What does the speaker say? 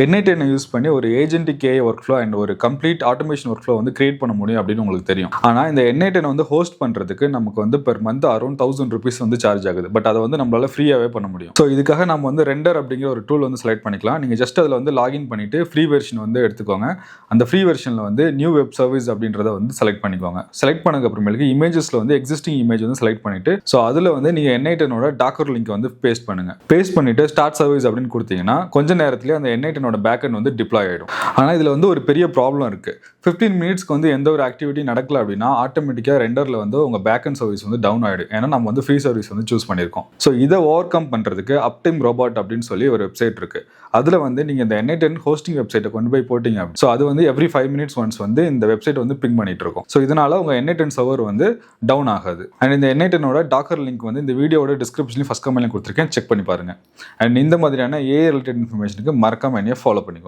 N8N use பண்ணி ஒரு agentic AI work flow and ஒரு கம்ப்ளீட் ஆட்டோமேஷன் ஒர்க் ஃப்ளோ வந்து கிரியேட் பண்ண முடியும் அப்படின்னு உங்களுக்கு தெரியும். ஆனால் இந்த N8N வந்து ஹோஸ்ட் பண்ணுறதுக்கு நமக்கு வந்து பெர் மந்த் அரௌண்ட் ₹1000 வந்து சார்ஜ் ஆகுது. பட் அதை வந்து நம்மளால ஃப்ரீயாகவே பண்ண முடியும். ஸோ இதுக்காக நம்ம வந்து ரெண்டர் அப்படிங்கிற ஒரு டூல் வந்து செலக்ட் பண்ணிக்கலாம். நீங்கள் ஜஸ்ட் அதில் வந்து லாகின் பண்ணிட்டு ஃப்ரீ வெர்ஷன் வந்து எடுத்துக்கோங்க. அந்த ஃப்ரீ வெர்ஷனில் வந்து நியூ வெப் சர்வீஸ் அப்படின்றத வந்து செலக்ட் பண்ணிக்கோங்க. செலக்ட் பண்ணதுக்கு அப்புறமேலுக்கு இமேஜஸில் வந்து எக்ஸிஸ்டிங் இமேஜ் வந்து செலக்ட் பண்ணிட்டு ஸோ அதில் வந்து நீங்கள் N8N டாக்கர் லிங்க் வந்து பேஸ்ட் பண்ணுங்க. பேஸ்ட் பண்ணிட்டு ஸ்டார்ட் சர்வீஸ் அப்படின்னு கொடுத்தீங்கன்னா கொஞ்ச நேரத்திலே அந்த N8N பேக்கெண்ட் வந்து டிப்ளாய் ஆகிடும். ஆனால் இதில் வந்து ஒரு பெரிய ப்ராப்ளம் இருக்குது. 15 மினிட்ஸ்க்கு வந்து எந்த ஒரு ஆக்டிவிட்டி நடக்கல அப்படின்னா ஆட்டோமேட்டிக்காக ரெண்டரில் வந்து உங்கள் பேக்கெண்ட் சர்வீஸ் வந்து டவுன் ஆகிடும். ஏன்னா நம்ம வந்து ஃப்ரீ சர்வீஸ் வந்து சூஸ் பண்ணியிருக்கோம். ஸோ இதை ஓவர் கம் பண்ணுறதுக்கு அப்டைம் ரோபாட் அப்படின்னு சொல்லி ஒரு வெப்சைட் இருக்குது. அதில் வந்து நீங்கள் இந்த N8N ஹோஸ்டிங் வெப்சைட்டை கொண்டு போய் போட்டிங்க. ஸோ அது வந்து எவ்ரி 5 மினிட்ஸ் ஒன்ஸ் வந்து இந்த வெப்சைட் வந்து பிங் பண்ணிட்டு இருக்கும். ஸோ இதனால உங்கள் N8N சர்வர் வந்து டவுன் ஆகாது. அண்ட் இந்த N8N டாக்கர் லிங்க் வந்து இந்த வீடியோட டிஸ்கிரிப்ஷன்லையும் ஃபர்ஸ்ட் கமெண்ட்லையும் கொடுத்துருக்கேன். செக் பண்ணி பாருங்க. அண்ட் இந்த மாதிரியான AI ரிலேட்டட் இன்ஃபர்மேஷனுக்கு மறக்காம என்னைய ஃபாலோ பண்ணிக்கோங்க.